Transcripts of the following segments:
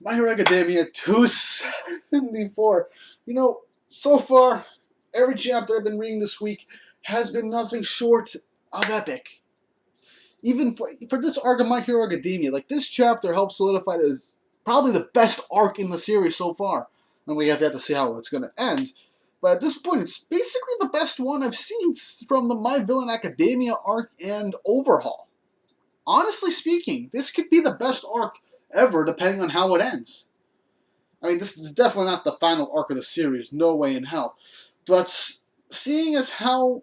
My Hero Academia 274. You know, so far, every chapter I've been reading this week has been nothing short of epic. Even for this arc of My Hero Academia, like, this chapter helps solidify it as probably the best arc in the series so far. And we have yet to see how it's going to end. But at this point, it's basically the best one I've seen from the My Villain Academia arc and overhaul. Honestly speaking, this could be the best arc ever, depending on how it ends. I mean, this is definitely not the final arc of the series, no way in hell. But seeing as how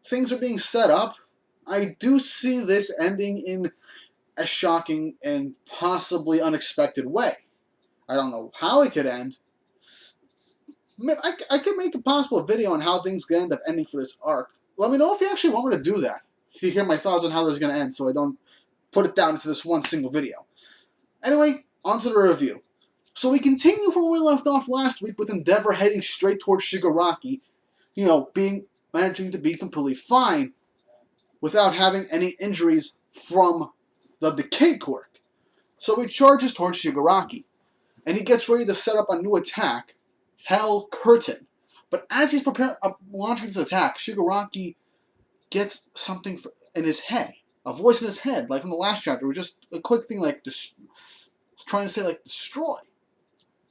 things are being set up, I do see this ending in a shocking and possibly unexpected way. I don't know how it could end. I could make a possible video on how things could end up ending for this arc. Let me know if you actually want me to do that. If you hear my thoughts on how this is going to end, so I don't put it down into this one single video. Anyway, on to the review. So we continue from where we left off last week with Endeavor heading straight towards Shigaraki, managing to be completely fine without having any injuries from the decay quirk. So he charges towards Shigaraki, and he gets ready to set up a new attack, Hell Curtain. But as he's launching this attack, Shigaraki gets something in his head, a voice in his head, like from the last chapter. It was just a quick thing like trying to say like destroy.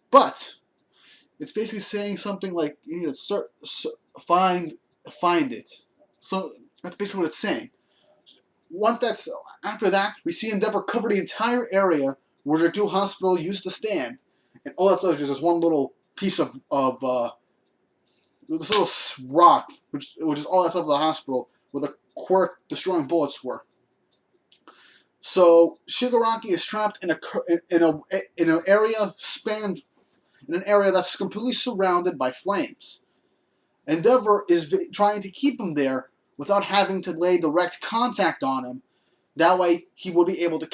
But it's basically saying something like you need to find it. So that's basically what it's saying. After that, we see Endeavor cover the entire area where the Deku Hospital used to stand, and all that's left is just one little piece of this little rock, which is all that's left of the hospital, where the quirk destroying bullets were. So Shigaraki is trapped in an area that's completely surrounded by flames. Endeavor is trying to keep him there without having to lay direct contact on him. That way, he will be able to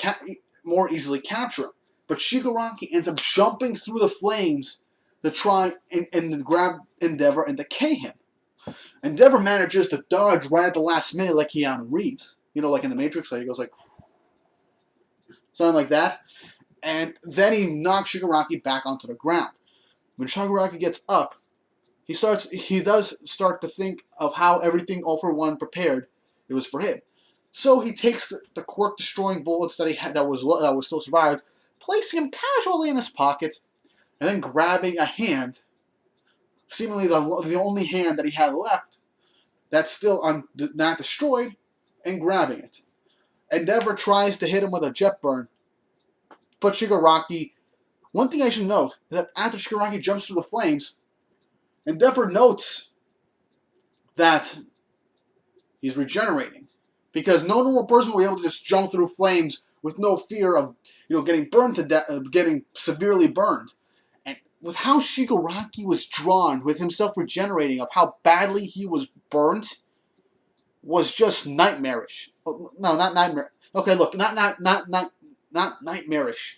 more easily capture him. But Shigaraki ends up jumping through the flames to try and grab Endeavor and decay him. Endeavor manages to dodge right at the last minute like Keanu Reeves. You know, like in The Matrix, like he goes like something like that. And then he knocks Shigaraki back onto the ground. When Shigaraki gets up, he does start to think of how everything All For One prepared it was for him. So he takes the quirk destroying bullets that was still survived, placing them casually in his pocket, and then grabbing a hand, seemingly the only hand that he had left that's still not destroyed, and grabbing it. Endeavor tries to hit him with a jet burn, but Shigaraki. One thing I should note is that after Shigaraki jumps through the flames, Endeavor notes that he's regenerating, because no normal person will be able to just jump through flames with no fear of getting burned to death, getting severely burned. And with how Shigaraki was drawn, with himself regenerating, of how badly he was burnt, was just nightmarish. No, not nightmare. Okay, look, not nightmarish,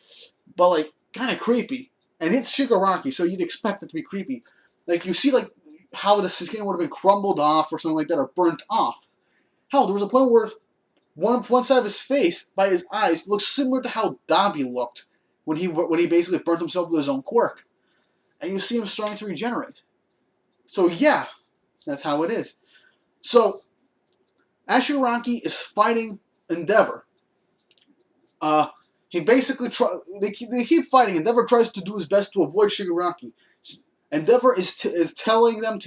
but like kind of creepy. And it's Shigaraki, so you'd expect it to be creepy. Like you see, like how the skin would have been crumbled off or something like that, or burnt off. Hell, there was a point where one side of his face, by his eyes, looked similar to how Dabi looked when he basically burnt himself with his own quirk. And you see him starting to regenerate. So yeah, that's how it is. So as Shiraki is fighting Endeavor, he basically they keep fighting. Endeavor tries to do his best to avoid Shigaraki. Endeavor is telling them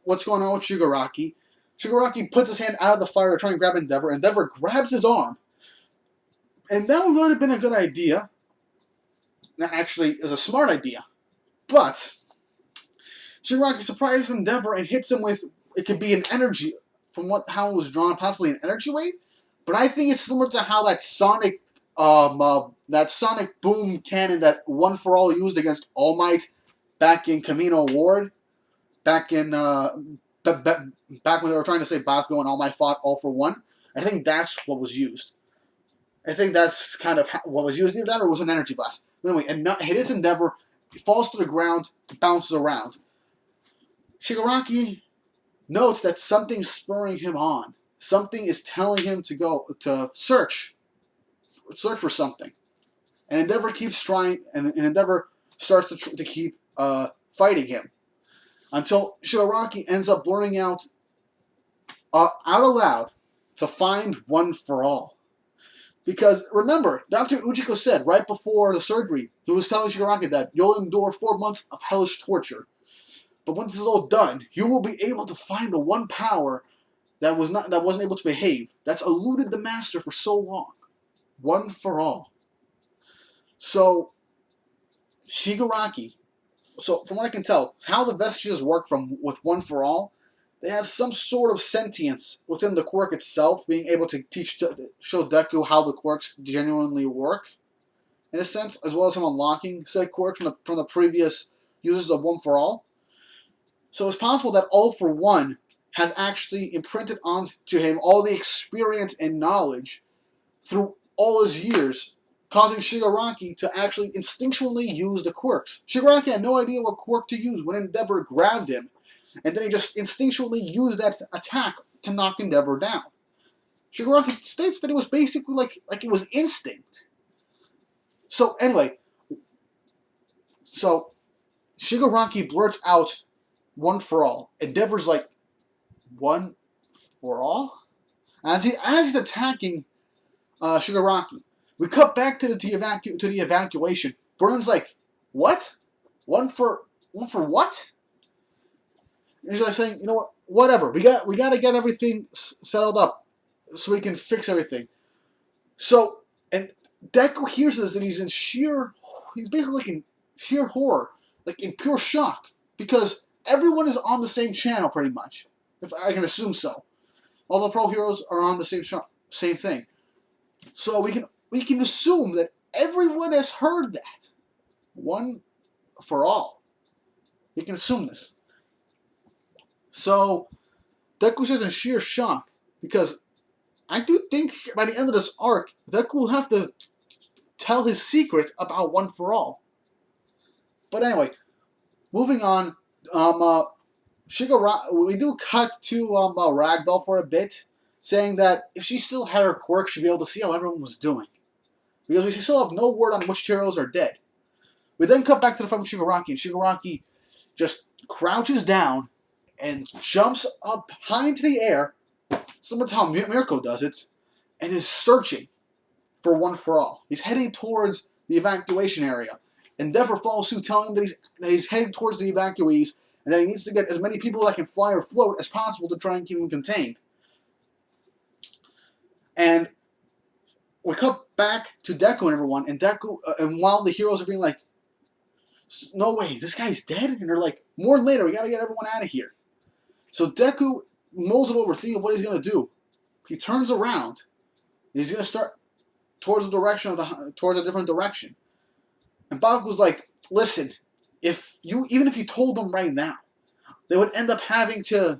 what's going on with Shigaraki. Shigaraki puts his hand out of the fire to try and grab Endeavor. Endeavor grabs his arm. And that would have been a good idea. That actually is a smart idea. But Shigaraki surprises Endeavor and hits him with, it could be an energy, from how it was drawn, possibly an energy wave. But I think it's similar to how that sonic boom cannon that One For All used against All Might back in Camino Ward, back when they were trying to say Baku and All Might fought All For One. I think that's what was used. I think that's kind of what was used. Either that or it was an energy blast. But anyway, and hit its Endeavor, falls to the ground, bounces around. Shigaraki notes that something's spurring him on. Something is telling him to go to search for something. And Endeavor keeps trying, and Endeavor starts to keep fighting him until Shigaraki ends up blurting out aloud to find one for all. Because remember, Dr. Ujiko said right before the surgery, he was telling Shigaraki that you'll endure 4 months of hellish torture. But once this is all done, you will be able to find the one power that wasn't able to behave, that's eluded the master for so long. One for all. So Shigaraki, so from what I can tell, how the vestiges work with One for All, they have some sort of sentience within the quirk itself, being able to show Deku how the quirks genuinely work, in a sense, as well as him unlocking said quirk from the previous users of One for All. So it's possible that All for One has actually imprinted onto him all the experience and knowledge through all his years, causing Shigaraki to actually instinctually use the quirks. Shigaraki had no idea what quirk to use when Endeavor grabbed him, and then he just instinctually used that attack to knock Endeavor down. Shigaraki states that it was basically like it was instinct. So anyway, so Shigaraki blurts out One for All. Endeavor's like, one for all? As he's attacking Shigaraki, we cut back to the evacuation. Brennan's like, what? One for what? And he's like saying, you know what? Whatever. We got to get everything settled up so we can fix everything. So, and Deku hears this and he's basically like in sheer horror, like in pure shock, because everyone is on the same channel pretty much, if I can assume so. All the pro heroes are on the same thing. So we can assume that everyone has heard that. One for all. We can assume this. So Deku's just in sheer shock, because I do think by the end of this arc, Deku will have to tell his secret about One for All. But anyway, moving on, Shigaraki, we do cut to Ragdoll for a bit, saying that if she still had her quirk, she'd be able to see how everyone was doing. Because we still have no word on which heroes are dead. We then cut back to the fight with Shigaraki, and Shigaraki just crouches down and jumps up high into the air, similar to how Mirko does it, and is searching for One for All. He's heading towards the evacuation area. Endeavor follows suit, telling him that he's heading towards the evacuees, and that he needs to get as many people that can fly or float as possible to try and keep him contained. And we cut back to Deku and everyone, and Deku, and while the heroes are being like, no way, this guy's dead? And they're like, more later, we gotta get everyone out of here. So Deku mulls it over, thinking of what he's gonna do. He turns around, and he's gonna start towards a different direction. And Baku's like, listen, even if you told them right now, they would end up having to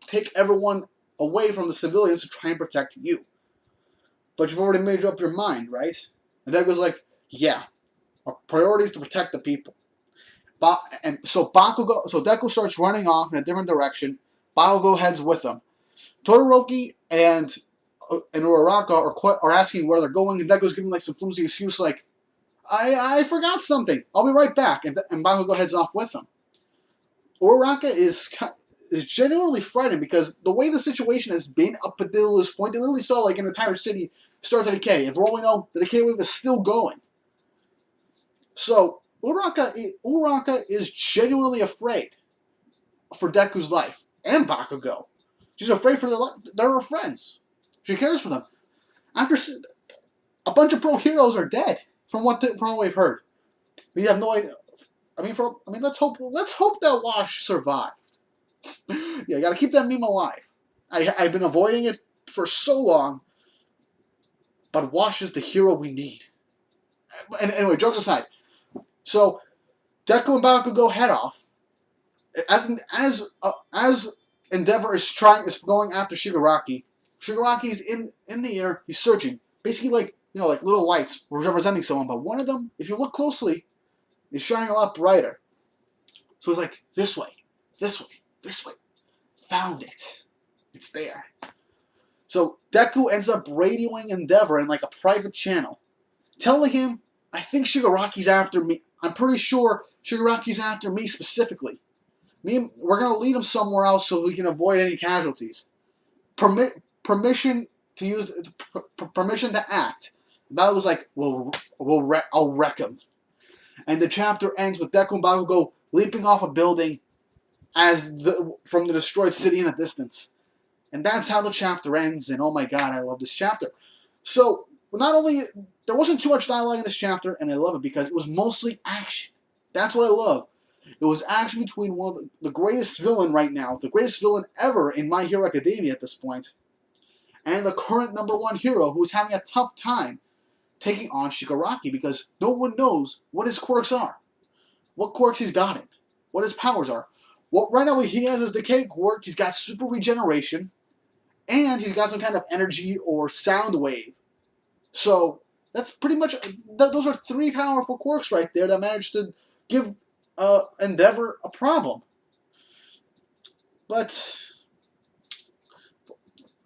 take everyone away from the civilians to try and protect you. But you've already made up your mind, right? And Deku's like, yeah, our priority is to protect the people. So Deku starts running off in a different direction. Bakugo heads with him. Todoroki and Uraraka are asking where they're going, and Deku's giving like some flimsy excuse like, I forgot something. I'll be right back. And Bakugo heads off with him. Uraraka is genuinely frightened, because the way the situation has been up until this point, they literally saw like an entire city start to decay. And for all we know, the decay wave is still going. So Uraraka is genuinely afraid for Deku's life and Bakugo. She's afraid for they're her friends. She cares for them. After a bunch of pro heroes are dead, from what we've heard, we have no idea. Let's hope that Wash survived. Yeah, gotta keep that meme alive. I've been avoiding it for so long, but Wash is the hero we need. And anyway, jokes aside, so Deku and Bakugo head off. As Endeavor is going after Shigaraki. Shigaraki's in the air. He's searching, basically like little lights representing someone. But one of them, if you look closely, is shining a lot brighter. So he's like, this way, this way, this way. Found it. It's there. So Deku ends up radioing Endeavor in like a private channel, telling him, I think Shigaraki's after me. I'm pretty sure Shigaraki's after me specifically. We're going to lead him somewhere else so we can avoid any casualties. Permission to use, permission to act. That was like, I'll wreck him. And the chapter ends with Deku and Bakugo leaping off a building from the destroyed city in the distance. And that's how the chapter ends, and oh my god, I love this chapter. So, not only, there wasn't too much dialogue in this chapter, and I love it because it was mostly action. That's what I love. It was action between one of the greatest villain right now, the greatest villain ever in My Hero Academia at this point, and the current #1 hero who is having a tough time taking on Shigaraki because no one knows what his quirks are, what quirks he's got in, what his powers are. Well, right now he has his decay quirk, he's got super regeneration, and he's got some kind of energy or sound wave. So that's pretty much, those are 3 powerful quirks right there that managed to give Endeavor a problem. But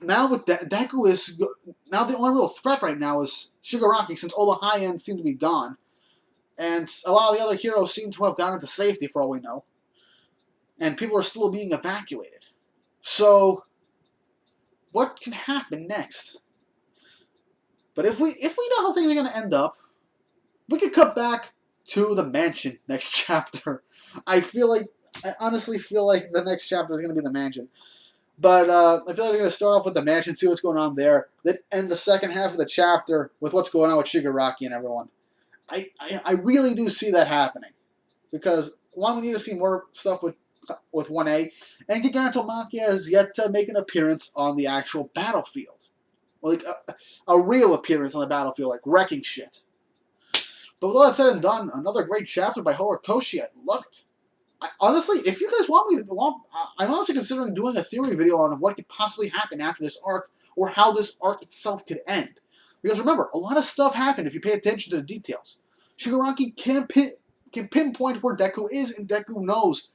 now with Deku is, now the only real threat right now is Shigaraki, since all the high ends seem to be gone. And a lot of the other heroes seem to have gotten to safety for all we know. And people are still being evacuated. So what can happen next? But if we know how things are going to end up, we could cut back to the mansion next chapter. I honestly feel like the next chapter is going to be the mansion. But I feel like we're going to start off with the mansion, see what's going on there, then end the second half of the chapter with what's going on with Shigaraki and everyone. I really do see that happening. Because, one, we need to see more stuff with 1A, and Gigantomachia has yet to make an appearance on the actual battlefield. Like, a real appearance on the battlefield, like wrecking shit. But with all that said and done, another great chapter by Horikoshi. I love it. Honestly, if you guys want me to, I'm honestly considering doing a theory video on what could possibly happen after this arc, or how this arc itself could end. Because remember, a lot of stuff happened if you pay attention to the details. Shigaraki can pinpoint where Deku is, and Deku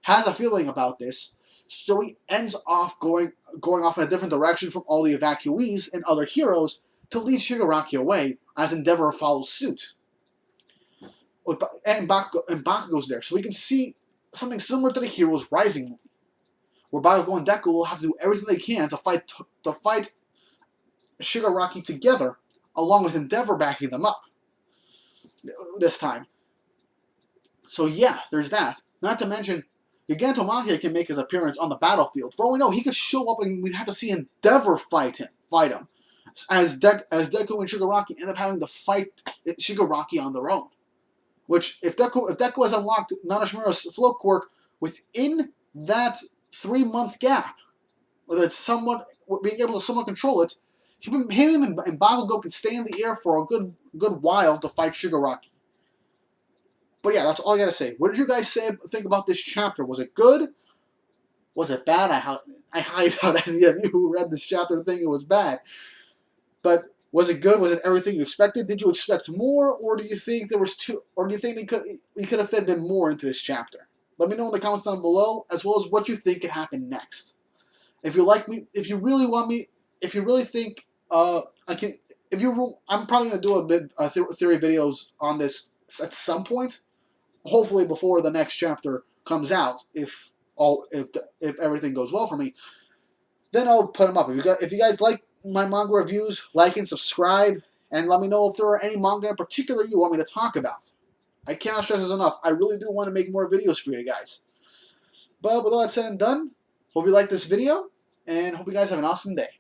has a feeling about this, so he ends off going off in a different direction from all the evacuees and other heroes to lead Shigaraki away, as Endeavor follows suit. And Bakugo's there, so we can see something similar to the Heroes Rising movie, where Bakugo and Deku will have to do everything they can to fight Shigaraki together, along with Endeavor backing them up this time. So yeah, there's that. Not to mention, Gigantomachia can make his appearance on the battlefield. For all we know, he could show up and we'd have to see Endeavor fight him. As Deku and Shigaraki end up having to fight Shigaraki on their own. Which, if Deku has unlocked Nanashimura's float quirk within that 3-month gap, whether it's being able to somewhat control it, him and Bakugo could stay in the air for a good while to fight Shigaraki. But yeah, that's all I gotta say. What did you guys think about this chapter? Was it good? Was it bad? I highly doubt any of you who read this chapter think it was bad. But was it good? Was it everything you expected? Did you expect more, or do you think there was or do you think we could have fit more into this chapter? Let me know in the comments down below, as well as what you think could happen next. If you like me, if you really want me, if you really think I'm probably gonna do a bit theory videos on this at some point. Hopefully before the next chapter comes out, if everything goes well for me, then I'll put them up. If you guys like my manga reviews, like and subscribe, and let me know if there are any manga in particular you want me to talk about. I cannot stress this enough. I really do want to make more videos for you guys. But with all that said and done, hope you like this video, and hope you guys have an awesome day.